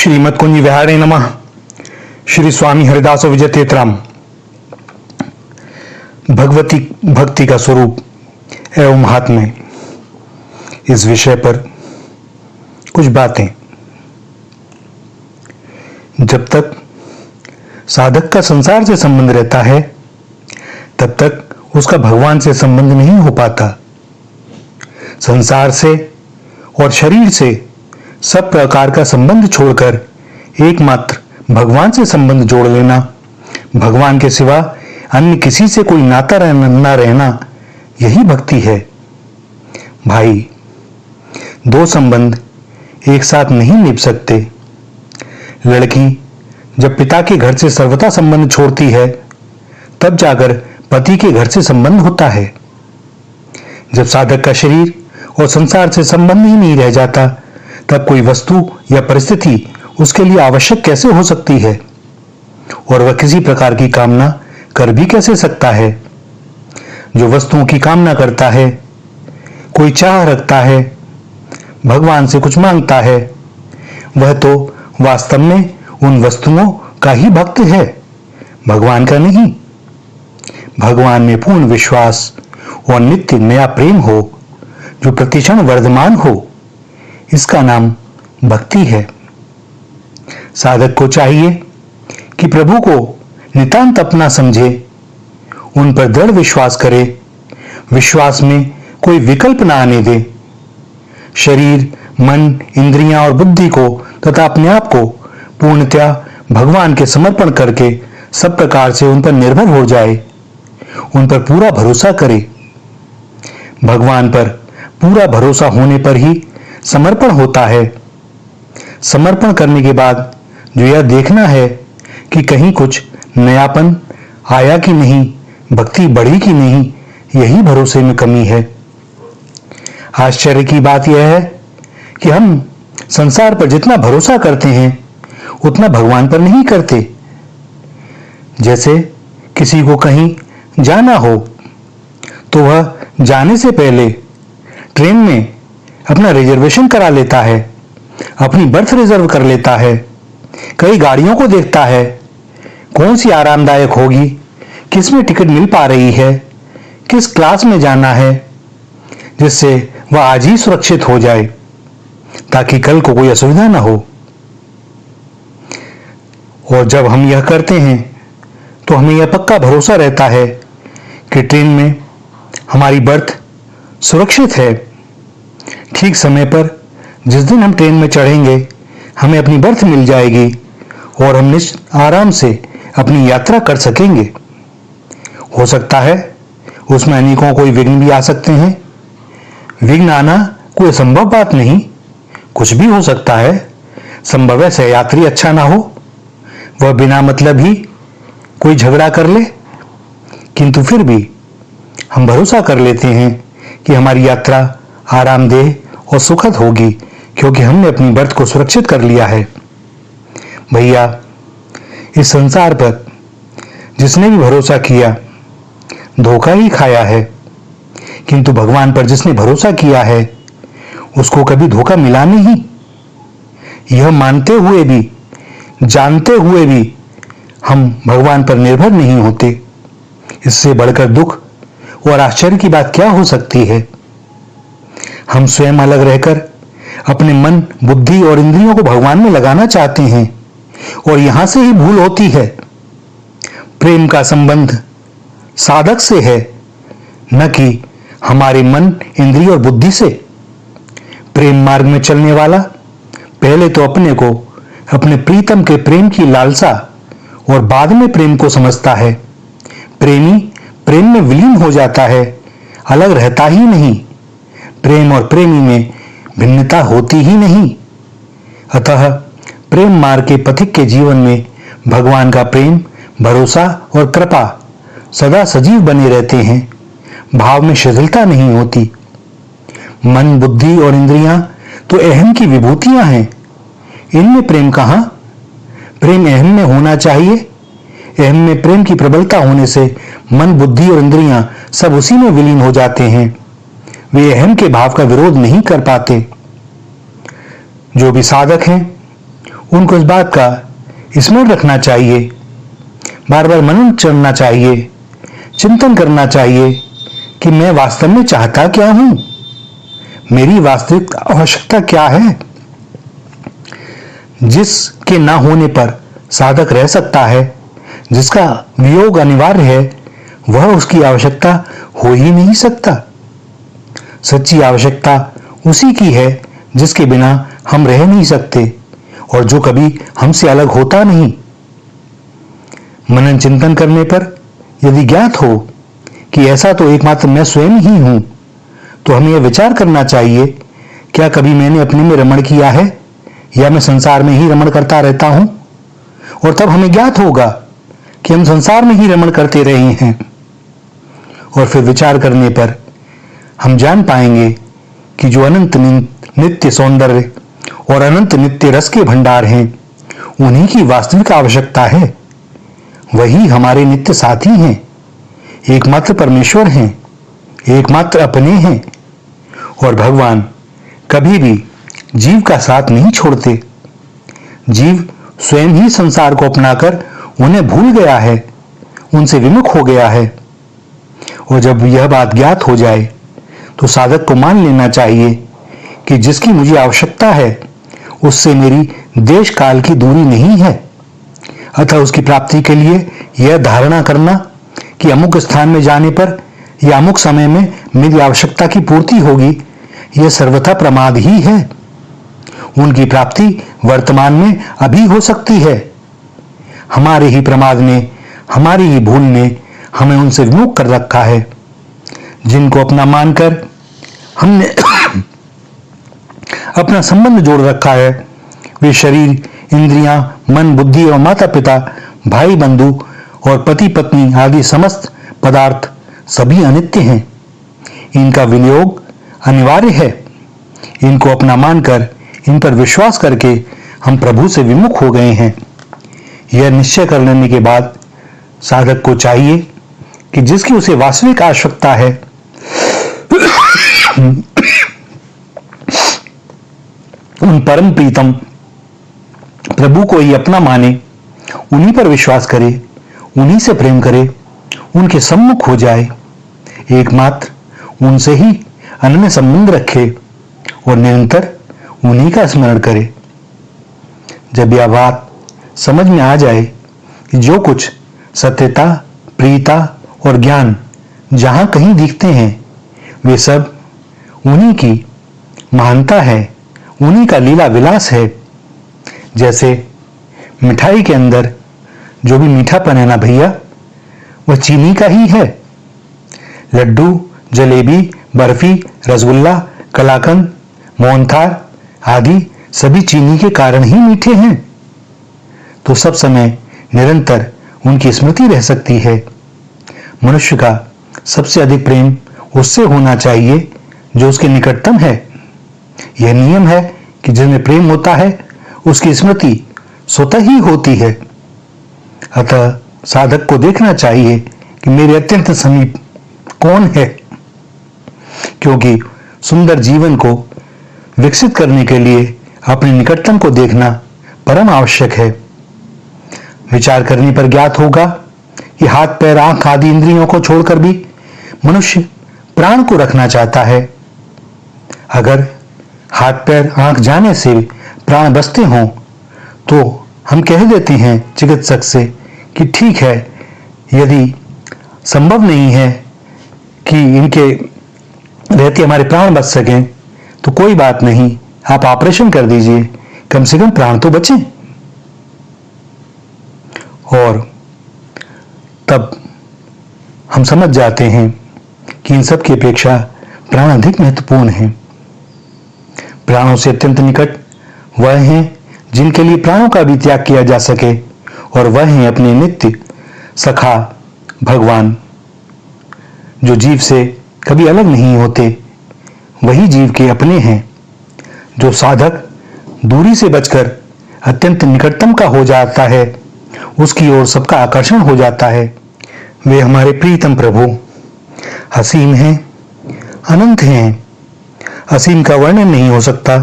श्रीमद कुंज विहारे नमः। श्री स्वामी हरिदास विजय तेतराम। भगवती भक्ति का स्वरूप एवं महात्म्य, इस विषय पर कुछ बातें। जब तक साधक का संसार से संबंध रहता है तब तक उसका भगवान से संबंध नहीं हो पाता। संसार से और शरीर से सब प्रकार का संबंध छोड़कर एकमात्र भगवान से संबंध जोड़ लेना, भगवान के सिवा अन्य किसी से कोई नाता न रहना, यही भक्ति है। भाई, दो संबंध एक साथ नहीं निभ सकते। लड़की जब पिता के घर से सर्वथा संबंध छोड़ती है तब जाकर पति के घर से संबंध होता है। जब साधक का शरीर और संसार से संबंध ही नहीं रह जाता तब कोई वस्तु या परिस्थिति उसके लिए आवश्यक कैसे हो सकती है, और वह किसी प्रकार की कामना कर भी कैसे सकता है। जो वस्तुओं की कामना करता है, कोई चाह रखता है, भगवान से कुछ मांगता है, वह तो वास्तव में उन वस्तुओं का ही भक्त है, भगवान का नहीं। भगवान में पूर्ण विश्वास और नित्य नया प्रेम हो जो प्रतिक्षण वर्धमान हो, इसका नाम भक्ति है। साधक को चाहिए कि प्रभु को नितांत अपना समझे, उन पर दृढ़ विश्वास करे, विश्वास में कोई विकल्प ना आने दे। शरीर, मन, इंद्रियां और बुद्धि को तथा अपने आप को पूर्णतया भगवान के समर्पण करके सब प्रकार से उन पर निर्भर हो जाए, उन पर पूरा भरोसा करे। भगवान पर पूरा भरोसा होने पर ही समर्पण होता है। समर्पण करने के बाद जो यह देखना है कि कहीं कुछ नयापन आया कि नहीं, भक्ति बढ़ी कि नहीं, यही भरोसे में कमी है। आश्चर्य की बात यह है कि हम संसार पर जितना भरोसा करते हैं उतना भगवान पर नहीं करते। जैसे किसी को कहीं जाना हो तो वह जाने से पहले ट्रेन में अपना रिजर्वेशन करा लेता है, अपनी बर्थ रिजर्व कर लेता है, कई गाड़ियों को देखता है, कौन सी आरामदायक होगी, किस में टिकट मिल पा रही है, किस क्लास में जाना है, जिससे वह आज ही सुरक्षित हो जाए ताकि कल को कोई असुविधा ना हो। और जब हम यह करते हैं तो हमें यह पक्का भरोसा रहता है कि ट्रेन में हमारी बर्थ सुरक्षित है। ठीक समय पर जिस दिन हम ट्रेन में चढ़ेंगे हमें अपनी बर्थ मिल जाएगी और हम आराम से अपनी यात्रा कर सकेंगे। हो सकता है उसमें अनेकों कोई विघ्न भी आ सकते हैं। विघ्न आना कोई असंभव बात नहीं, कुछ भी हो सकता है। संभव है सहयात्री अच्छा ना हो, वह बिना मतलब ही कोई झगड़ा कर ले, किंतु फिर भी हम भरोसा कर लेते हैं कि हमारी यात्रा आरामदेह और सुखद होगी क्योंकि हमने अपनी बर्थ को सुरक्षित कर लिया है। भैया, इस संसार पर जिसने भी भरोसा किया धोखा ही खाया है, किंतु भगवान पर जिसने भरोसा किया है उसको कभी धोखा मिला नहीं। यह मानते हुए भी, जानते हुए भी हम भगवान पर निर्भर नहीं होते। इससे बढ़कर दुख और आश्चर्य की बात क्या हो सकती है। हम स्वयं अलग रहकर अपने मन, बुद्धि और इंद्रियों को भगवान में लगाना चाहते हैं और यहां से ही भूल होती है। प्रेम का संबंध साधक से है, न कि हमारे मन, इंद्रिय और बुद्धि से। प्रेम मार्ग में चलने वाला पहले तो अपने को अपने प्रीतम के प्रेम की लालसा और बाद में प्रेम को समझता है। प्रेमी प्रेम में विलीन हो जाता है, अलग रहता ही नहीं। प्रेम और प्रेमी में भिन्नता होती ही नहीं। अतः प्रेम मार्ग के पथिक के जीवन में भगवान का प्रेम, भरोसा और कृपा सदा सजीव बने रहते हैं। भाव में शिथिलता नहीं होती। मन, बुद्धि और इंद्रियां तो अहम की विभूतियां हैं, इनमें प्रेम कहां। प्रेम अहम में होना चाहिए। अहम में प्रेम की प्रबलता होने से मन, बुद्धि और इंद्रियां सब उसी में विलीन हो जाते हैं। वे अहम के भाव का विरोध नहीं कर पाते। जो भी साधक हैं उनको इस बात का स्मरण रखना चाहिए, बार बार मनन करना चाहिए, चिंतन करना चाहिए कि मैं वास्तव में चाहता क्या हूं, मेरी वास्तविक आवश्यकता क्या है। जिसके ना होने पर साधक रह सकता है, जिसका वियोग अनिवार्य है, वह उसकी आवश्यकता हो ही नहीं सकता। सच्ची आवश्यकता उसी की है जिसके बिना हम रह नहीं सकते और जो कभी हमसे अलग होता नहीं। मनन चिंतन करने पर यदि ज्ञात हो कि ऐसा तो एकमात्र मैं स्वयं ही हूं, तो हमें यह विचार करना चाहिए, क्या कभी मैंने अपने में रमण किया है या मैं संसार में ही रमण करता रहता हूं। और तब हमें ज्ञात होगा कि हम संसार में ही रमण करते रहे हैं। और फिर विचार करने पर हम जान पाएंगे कि जो अनंत नित्य सौंदर्य और अनंत नित्य रस के भंडार हैं, उन्हीं की वास्तविक आवश्यकता है। वही हमारे नित्य साथी हैं, एकमात्र परमेश्वर हैं, एकमात्र अपने हैं। और भगवान कभी भी जीव का साथ नहीं छोड़ते। जीव स्वयं ही संसार को अपनाकर उन्हें भूल गया है, उनसे विमुख हो गया है। और जब यह बात ज्ञात हो जाए तो साधक को मान लेना चाहिए कि जिसकी मुझे आवश्यकता है उससे मेरी देश काल की दूरी नहीं है। अतः उसकी प्राप्ति के लिए यह धारणा करना कि अमुक स्थान में जाने पर या अमुक समय में मेरी आवश्यकता की पूर्ति होगी, यह सर्वथा प्रमाद ही है। उनकी प्राप्ति वर्तमान में अभी हो सकती है। हमारे ही प्रमाद ने, हमारी ही भूल ने हमें उनसे विमुख कर रखा है। जिनको अपना मानकर हमने अपना संबंध जोड़ रखा है, वे शरीर, इंद्रियां, मन, बुद्धि और माता पिता, भाई बंधु और पति पत्नी आदि समस्त पदार्थ सभी अनित्य हैं। इनका विनियोग अनिवार्य है। इनको अपना मानकर, इन पर विश्वास करके हम प्रभु से विमुख हो गए हैं। यह निश्चय कर लेने के बाद साधक को चाहिए कि जिसकी उसे वास्तविक आवश्यकता है, उन परम प्रीतम प्रभु को ही अपना माने, उन्हीं पर विश्वास करे, उन्हीं से प्रेम करे, उनके सम्मुख हो जाए, एकमात्र उनसे ही अनन्य संबंध रखे और निरंतर उन्हीं का स्मरण करे। जब यह बात समझ में आ जाए कि जो कुछ सत्यता, प्रियता और ज्ञान जहां कहीं दिखते हैं, वे सब उन्हीं की महानता है, उन्हीं का लीला विलास है। जैसे मिठाई के अंदर जो भी मीठापन है ना भैया, वह चीनी का ही है। लड्डू, जलेबी, बर्फी, रसगुल्ला, कलाकंद, मोहनथाल आदि सभी चीनी के कारण ही मीठे हैं। तो सब समय निरंतर उनकी स्मृति रह सकती है। मनुष्य का सबसे अधिक प्रेम उससे होना चाहिए जो उसके निकटतम है। यह नियम है कि जिसमें प्रेम होता है उसकी स्मृति स्वतः ही होती है। अतः साधक को देखना चाहिए कि मेरे अत्यंत समीप कौन है, क्योंकि सुंदर जीवन को विकसित करने के लिए अपने निकटतम को देखना परम आवश्यक है। विचार करने पर ज्ञात होगा कि हाथ, पैर, आंख आदि इंद्रियों को छोड़कर भी मनुष्य प्राण को रखना चाहता है। अगर हाथ, पैर, आंख जाने से प्राण बचते हों तो हम कह देते हैं चिकित्सक से कि ठीक है, यदि संभव नहीं है कि इनके रहते हमारे प्राण बच सकें तो कोई बात नहीं, आप ऑपरेशन कर दीजिए, कम से कम प्राण तो बचें। और तब हम समझ जाते हैं कि इन सब की अपेक्षा प्राण अधिक महत्वपूर्ण है। प्राणों से अत्यंत निकट वह हैं जिनके लिए प्राणों का भी त्याग किया जा सके, और वह हैं अपने नित्य सखा भगवान, जो जीव से कभी अलग नहीं होते। वही जीव के अपने हैं। जो साधक दूरी से बचकर अत्यंत निकटतम का हो जाता है, उसकी ओर सबका आकर्षण हो जाता है। वे हमारे प्रीतम प्रभु असीम हैं, अनंत हैं। असीम का वर्णन नहीं हो सकता,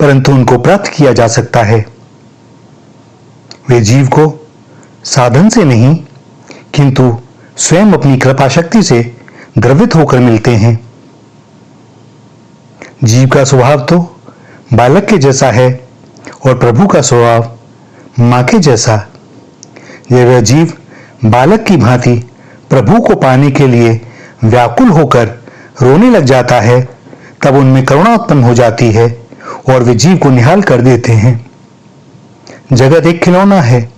परंतु उनको प्राप्त किया जा सकता है। वे जीव को साधन से नहीं किंतु स्वयं अपनी कृपा शक्ति से द्रवित होकर मिलते हैं। जीव का स्वभाव तो बालक के जैसा है और प्रभु का स्वभाव मां के जैसा। जब वह जीव बालक की भांति प्रभु को पाने के लिए व्याकुल होकर रोने लग जाता है, तब उनमें करुणा उत्पन्न हो जाती है और वे जीव को निहाल कर देते हैं। जगत एक खिलौना है।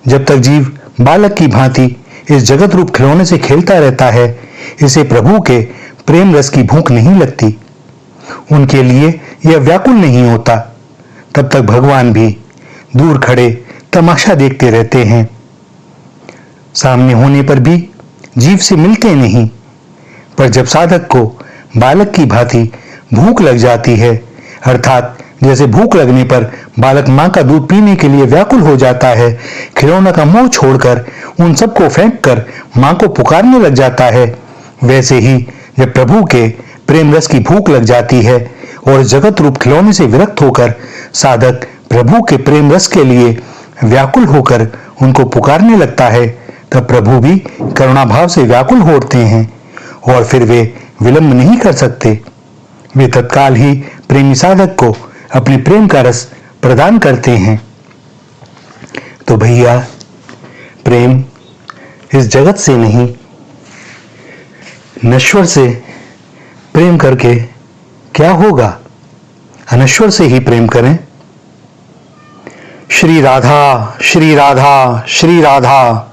जब तक जीव बालक की भांति इस जगत रूप खिलौने से खेलता रहता है, इसे प्रभु के प्रेम रस की भूख नहीं लगती, उनके लिए यह व्याकुल नहीं होता। तब तक भगवान भी दूर खड़े तमाशा देखते रहते हैं। सामने होने पर भी जीव से मिलते नहीं, पर जब साधक को बालक की भांति भूख लग जाती है, अर्थात जैसे भूख लगने पर बालक मां का दूध पीने के लिए व्याकुल हो जाता है, खिलौना का मोह छोड़कर उन सबको फेंक कर मां को पुकारने लग जाता है, वैसे ही जब प्रभु के प्रेम रस की भूख लग जाती है और जगत रूप खिलौने से विरक्त होकर साधक प्रभु के प्रेम रस के लिए व्याकुल होकर उनको पुकारने लगता है, तब प्रभु भी करुणा भाव से व्याकुल होते हैं और फिर वे विलंब नहीं कर सकते। वे तत्काल ही प्रेमी साधक को अपने प्रेम का रस प्रदान करते हैं। तो भैया, प्रेम इस जगत से नहीं, नश्वर से प्रेम करके क्या होगा? अनश्वर से ही प्रेम करें। श्री राधा, श्री राधा, श्री राधा।